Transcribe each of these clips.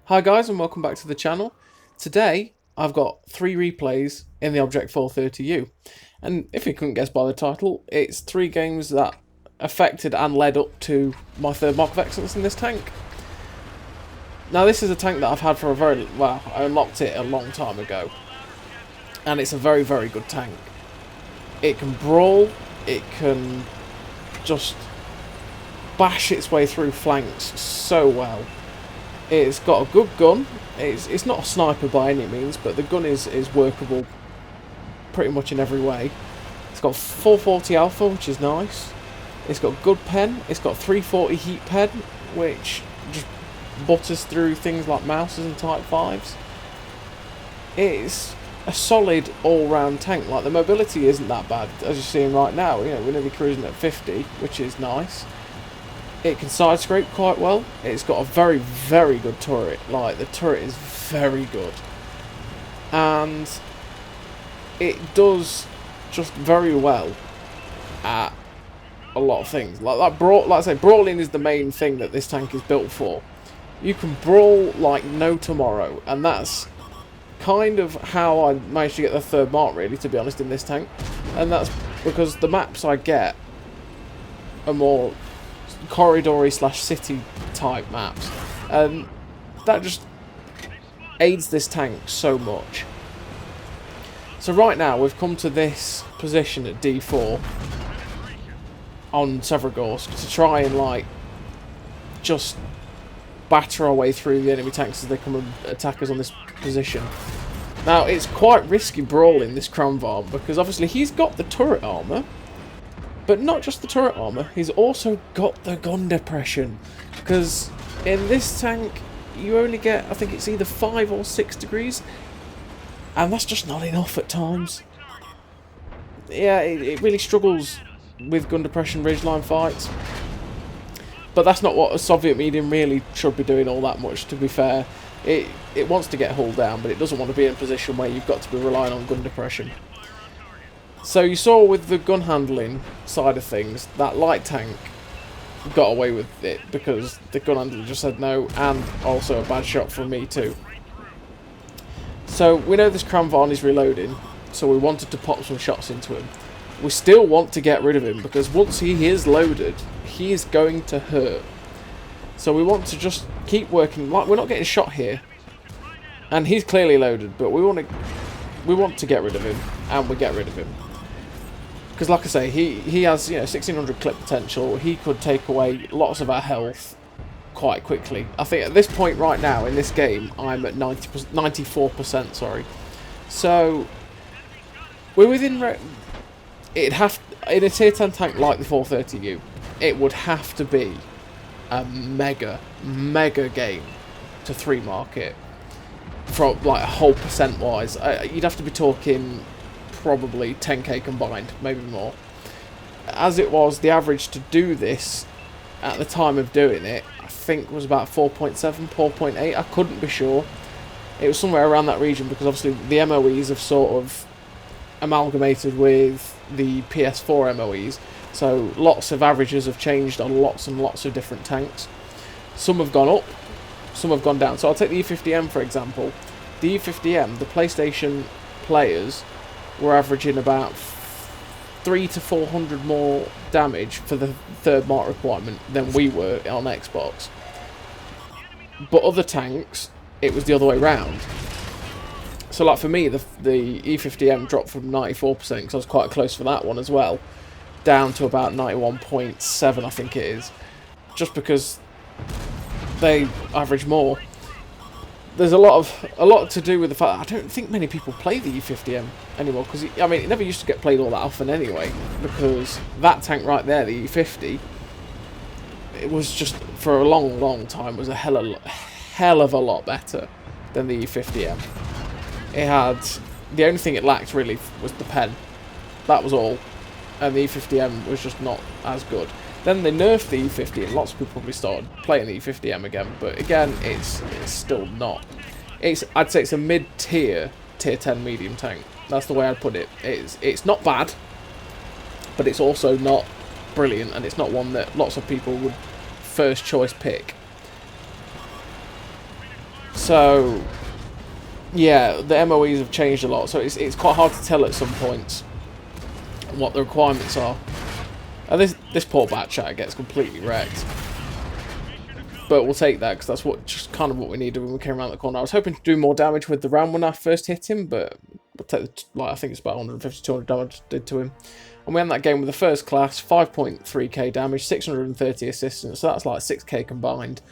Hi guys and welcome back to the channel. Today I've got 3 replays in the Object 430U, and if you couldn't guess by the title, it's 3 games that affected and led up to my third mark of excellence in this tank. Now this is a tank that I've had for I unlocked it a long time ago, and it's a very good tank. It can brawl, it can just bash its way through flanks so well. It's got a good gun. It's not a sniper by any means, but the gun is workable pretty much in every way. It's got 440 alpha, which is nice. It's got good pen. It's got 340 heat pen, which just butters through things like mouses and Type 5s. It's a solid all-round tank. Like, the mobility isn't that bad, as you're seeing right now. You know, we're nearly cruising at 50, which is nice. It can side scrape quite well. It's got a very good turret. Like, the turret is very good, and it does just very well at a lot of things. Like I say, brawling is the main thing that this tank is built for. You can brawl like no tomorrow, and that's kind of how I managed to get the third mark, really, to be honest, in this tank. And that's because the maps I get are more corridory / city type maps, and that just aids this tank so much. So right now we've come to this position at D4 on Severogorsk to try and like just batter our way through the enemy tanks as they come and attack us on this position. Now it's quite risky brawling this Kranvarm, because obviously he's got the turret armour, but not just the turret armour, he's also got the gun depression. Because in this tank, you only get, I think it's either 5 or 6 degrees, and that's just not enough at times. Yeah, it really struggles with gun depression ridgeline fights. But that's not what a Soviet medium really should be doing all that much, to be fair. It wants to get hulled down, but it doesn't want to be in a position where you've got to be relying on gun depression. So you saw with the gun handling side of things, that light tank got away with it because the gun handler just said no, and also a bad shot from me too. So we know this Kranvarm is reloading, so we wanted to pop some shots into him. We still want to get rid of him, because once he is loaded, he is going to hurt. So we want to just keep working. Like, we're not getting shot here, and he's clearly loaded, but we want to get rid of him, and we get rid of him. Because, like I say, he has, you know, 1600 clip potential. He could take away lots of our health quite quickly. I think at this point right now in this game, I'm at 94%. Sorry. So we're within. It'd have, in a tier 10 tank like the 430U, it would have to be a mega game to 3 mark it. From like a whole percent wise, you'd have to be talking probably 10k combined, maybe more. As it was, the average to do this at the time of doing it, I think was about 4.7, 4.8. I couldn't be sure. It was somewhere around that region, because obviously the MOEs have sort of amalgamated with the PS4 MOEs, so lots of averages have changed on lots and lots of different tanks. Some have gone up, some have gone down. So I'll take the E50M for example. The E50M, the PlayStation players were averaging about 300 to 400 more damage for the third mark requirement than we were on Xbox. But other tanks, it was the other way round. So like for me, the E50M dropped from 94%, because I was quite close for that one as well, down to about 91.7 I think it is, just because they average more. There's a lot to do with the fact that I don't think many people play the E50M anymore, because I mean, it never used to get played all that often anyway, because that tank right there, the E50, it was just for a long time was a hell of a lot better than the E50M. It had, the only thing it lacked really was the pen. That was all, and the E50M was just not as good. Then they nerfed the E50, and lots of people probably started playing the E50M again. But again, it's still not. I'd say it's a mid-tier, tier 10 medium tank. That's the way I'd put it. It's not bad, but it's also not brilliant, and it's not one that lots of people would first choice pick. So, yeah, the MOEs have changed a lot, so it's quite hard to tell at some points what the requirements are. And this poor bat chat gets completely wrecked. But we'll take that, because that's just kind of what we needed when we came around the corner. I was hoping to do more damage with the round when I first hit him, but we'll take I think it's about 150, 200 damage I did to him. And we end that game with the first class, 5.3k damage, 630 assistance, so that's like 6k combined.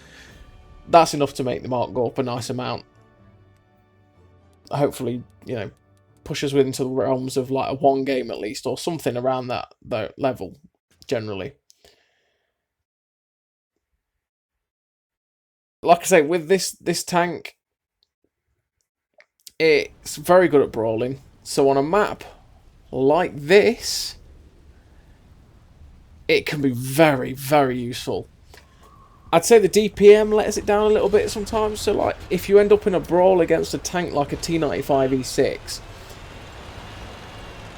That's enough to make the mark go up a nice amount. Hopefully, you know, push us into the realms of like a 1 game at least, or something around that level, generally. Like I say, with this tank, it's very good at brawling. So on a map like this, it can be very, very useful. I'd say the DPM lets it down a little bit sometimes. So like, if you end up in a brawl against a tank like a T95E6,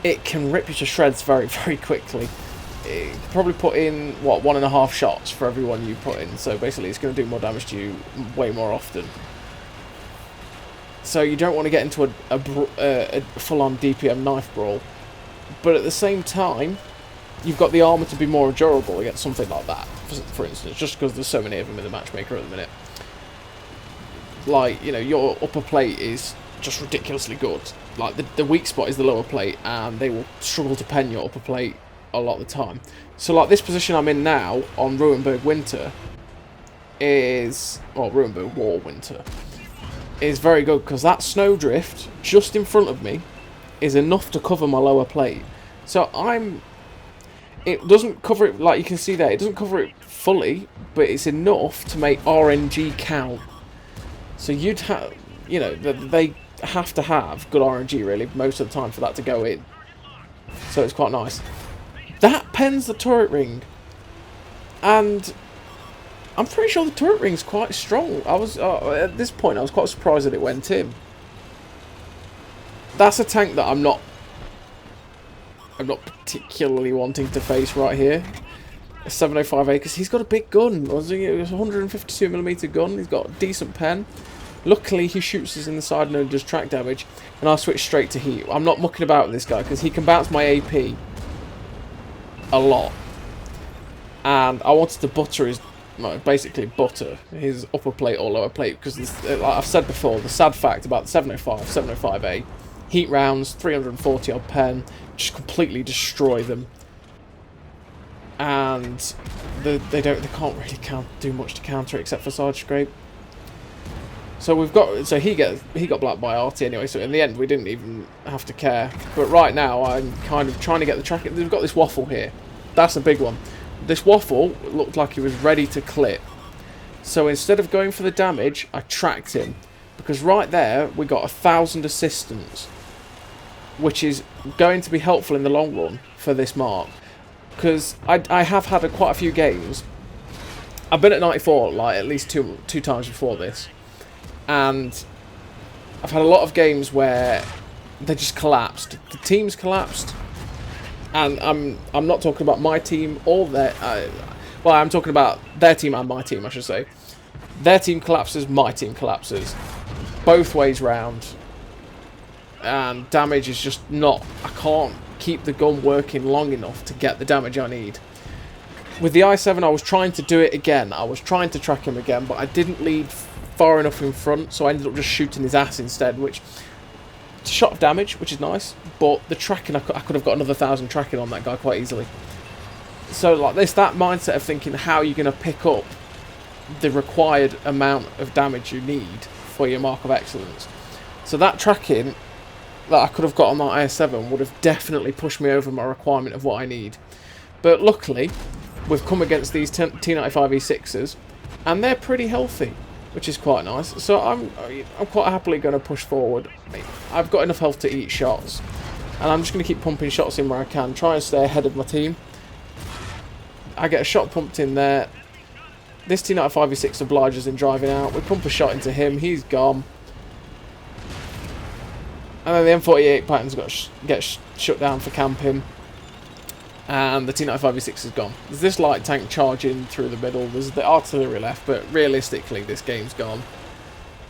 it can rip you to shreds very, very quickly. It probably put in, what, 1.5 shots for every one you put in. So basically it's going to do more damage to you way more often. So you don't want to get into a full-on DPM knife brawl. But at the same time, you've got the armour to be more durable against something like that, for instance, just because there's so many of them in the matchmaker at the minute. Like, you know, your upper plate is just ridiculously good. Like, the weak spot is the lower plate, and they will struggle to pen your upper plate a lot of the time. So, like, this position I'm in now on Ruinberg Winter is... well, Ruinberg War Winter is very good, because that snowdrift just in front of me is enough to cover my lower plate. So it doesn't cover it, like you can see there, it doesn't cover it fully, but it's enough to make RNG count. So you'd have, you know, they have to have good RNG really most of the time for that to go in. So it's quite nice. That pens the turret ring, and I'm pretty sure the turret ring's quite strong. I was at this point I was quite surprised that it went in. That's a tank that I'm not particularly wanting to face right here. A 705A, because he's got a big gun. It was a 152mm gun. He's got a decent pen. Luckily, he shoots us in the side and does track damage. And I'll switch straight to heat. I'm not mucking about with this guy, because he can bounce my AP a lot. And I wanted to butter his... no, basically butter his upper plate or lower plate, because like I've said before, the sad fact about the 705A, heat rounds, 340 odd pen, just completely destroy them, and they can't really do much to counter it except for Sarge Scrape. So he got blacked by Artie anyway. So in the end, we didn't even have to care. But right now, I'm kind of trying to get the track. We've got this waffle here. That's a big one. This waffle looked like he was ready to clip. So instead of going for the damage, I tracked him, because right there we got 1,000 assistance, which is going to be helpful in the long run for this mark. Because I have had quite a few games. I've been at 94 like at least two times before this, and I've had a lot of games where they just collapsed. The teams collapsed, and I'm not talking about my team or their. Well, I'm talking about their team and my team, I should say. Their team collapses, my team collapses, both ways round. And damage is just not... I can't keep the gun working long enough to get the damage I need. With the i7, I was trying to do it again. I was trying to track him again, but I didn't lead far enough in front, so I ended up just shooting his ass instead, which... it's a shot of damage, which is nice, but the tracking, I could have got another 1,000 tracking on that guy quite easily. So, like this, that mindset of thinking how you're going to pick up the required amount of damage you need for your mark of excellence. So that tracking that I could have got on that IS-7 would have definitely pushed me over my requirement of what I need. But luckily, we've come against these T95E6s, and they're pretty healthy, which is quite nice. So I'm quite happily going to push forward. I've got enough health to eat shots, and I'm just going to keep pumping shots in where I can, try and stay ahead of my team. I get a shot pumped in there. This T95E6 obliges in driving out. We pump a shot into him. He's gone. And then the M48 pattern's got get shut down for camping. And the T95E6 is gone. There's this light tank charging through the middle. There's the artillery left, but realistically, this game's gone.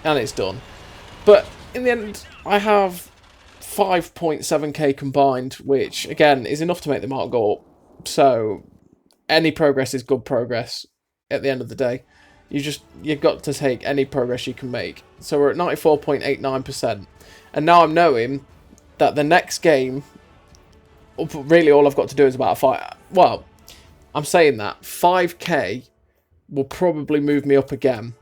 and it's done. But in the end, I have 5.7k combined, which again is enough to make the mark go up. So any progress is good progress at the end of the day. You've got to take any progress you can make. So we're at 94.89%. And now I'm knowing that the next game, really all I've got to do is about a fight. Well, I'm saying that 5k will probably move me up again.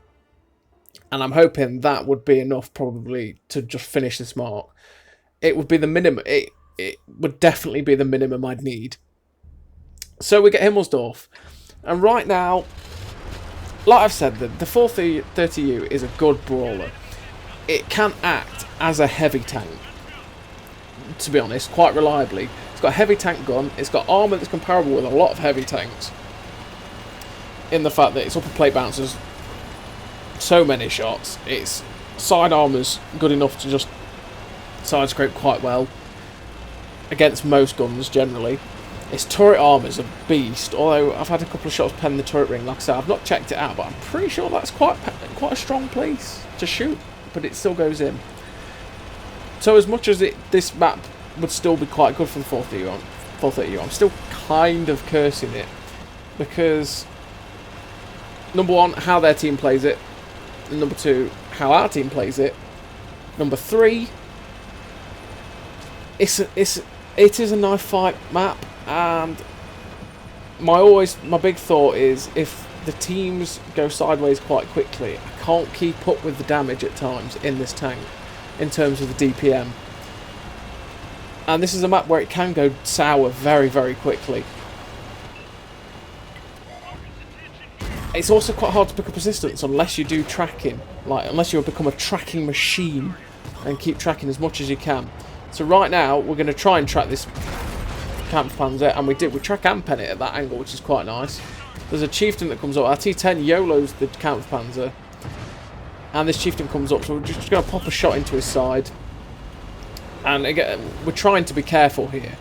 And I'm hoping that would be enough probably to just finish this mark. It would be the minimum. It would definitely be the minimum I'd need. So we get Himmelsdorf. And right now, like I've said, the 430U is a good brawler. It can act as a heavy tank, to be honest, quite reliably. It's got a heavy tank gun. It's got armour that's comparable with a lot of heavy tanks. In the fact that its upper plate bounces so many shots. Its side armour's good enough to just side scrape quite well against most guns generally. Its turret armour's a beast, although I've had a couple of shots pen the turret ring. Like I said, I've not checked it out, but I'm pretty sure that's quite a strong place to shoot, but it still goes in. So as much as this map would still be quite good for the 430U, I'm still kind of cursing it, because number one, how their team plays it, and number two, how our team plays it, number three, it is a knife fight map. And my big thought is, if the teams go sideways quite quickly, I can't keep up with the damage at times in this tank in terms of the DPM. And this is a map where it can go sour very, very quickly. It's also quite hard to pick up resistance unless you do tracking, unless you become a tracking machine and keep tracking as much as you can. So right now we're going to try and track this Kampfpanzer, and we track and pen it at that angle, which is quite nice. There's a chieftain that comes up. Our T10 YOLOs the Kampfpanzer, and this chieftain comes up, so we're just going to pop a shot into his side. And again, we're trying to be careful here.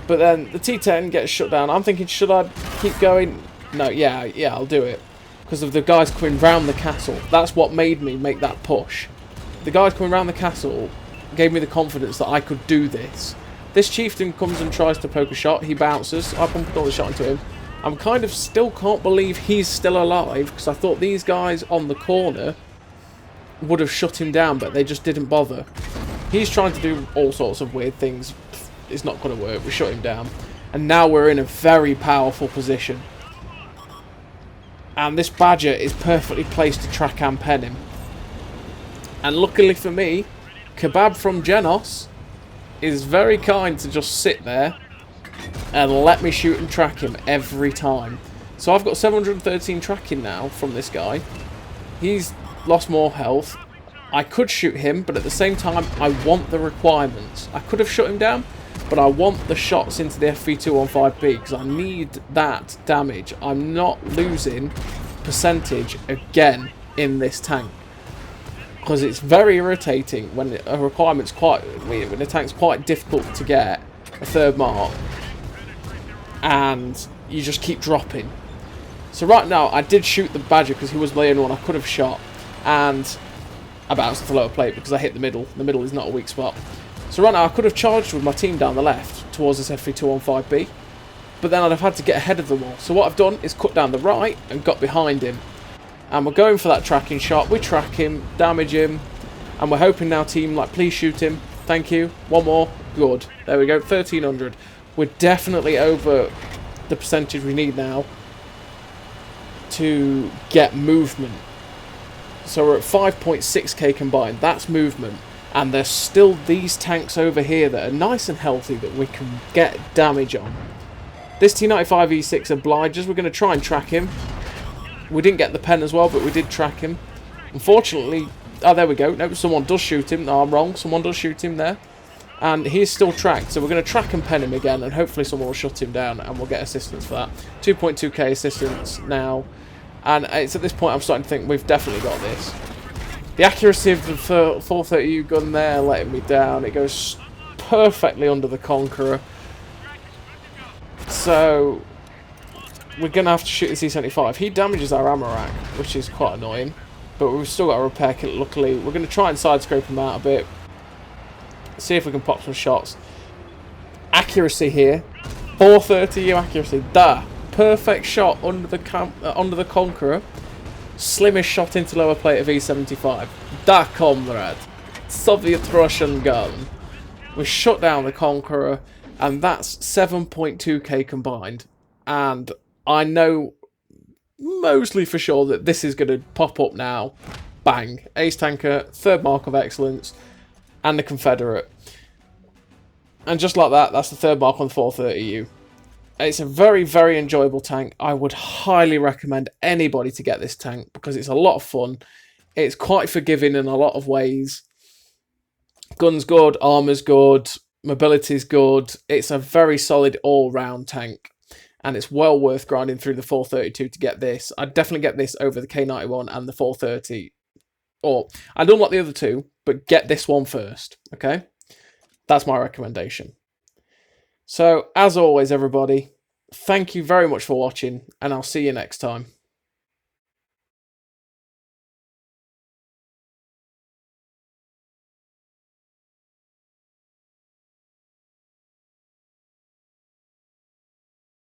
But then the T10 gets shut down. I'm thinking, should I keep going? No, yeah, I'll do it. Because of the guys coming round the castle. That's what made me make that push. The guys coming round the castle gave me the confidence that I could do this. This chieftain comes and tries to poke a shot. He bounces. I pump another shot into him. I'm kind of still can't believe he's still alive, because I thought these guys on the corner would have shut him down, but they just didn't bother. He's trying to do all sorts of weird things. It's not going to work. We shut him down. And now we're in a very powerful position. And this Badger is perfectly placed to track and pen him. And luckily for me, Kebab from Genos is very kind to just sit there and let me shoot and track him every time. So I've got 713 tracking now from this guy. He's lost more health. I could shoot him, but at the same time, I want the requirements. I could have shut him down, but I want the shots into the FV215B, because I need that damage. I'm not losing percentage again in this tank, because it's very irritating when a requirement's when the tank's quite difficult to get a third mark, and you just keep dropping. So right now, I did shoot the Badger because he was the only one I could have shot, and I bounced the lower plate because I hit the middle. The middle is not a weak spot. So right now, I could have charged with my team down the left towards this FV215B, but then I'd have had to get ahead of them all. So what I've done is cut down the right and got behind him. And we're going for that tracking shot. We track him, damage him, and we're hoping now, team, please shoot him. Thank you. One more. Good. There we go. 1300. We're definitely over the percentage we need now to get movement. So we're at 5.6k combined. That's movement. And there's still these tanks over here that are nice and healthy that we can get damage on. This T95E6 obliges. We're going to try and track him. We didn't get the pen as well, but we did track him. Unfortunately, oh, there we go. No, someone does shoot him. No, I'm wrong. Someone does shoot him there. And he's still tracked. So we're going to track and pen him again, and hopefully someone will shut him down, and we'll get assistance for that. 2.2k assistance now. And it's at this point I'm starting to think we've definitely got this. The accuracy of the 430U gun there letting me down. It goes perfectly under the Conqueror. So we're going to have to shoot the C-75. He damages our ammo rack, which is quite annoying. but we've still got a repair kit, luckily. We're going to try and side-scrape them out a bit. See if we can pop some shots. Accuracy here. 430U accuracy. Da! Perfect shot under the Conqueror. Slimmest shot into lower plate of E75. Da, comrade. Soviet-Russian gun. We shut down the Conqueror, and that's 7.2k combined. And I know mostly for sure that this is going to pop up now. Bang. Ace Tanker, third mark of excellence, and the Confederate. And just like that, that's the third mark on the 430U. It's a very, very enjoyable tank. I would highly recommend anybody to get this tank because it's a lot of fun. It's quite forgiving in a lot of ways. Gun's good, armor's good, mobility's good. It's a very solid all-round tank. And it's well worth grinding through the 432 to get this. I'd definitely get this over the K91 and the 430. Or, I don't like the other two, but get this one first, okay? That's my recommendation. So, as always, everybody, thank you very much for watching, and I'll see you next time.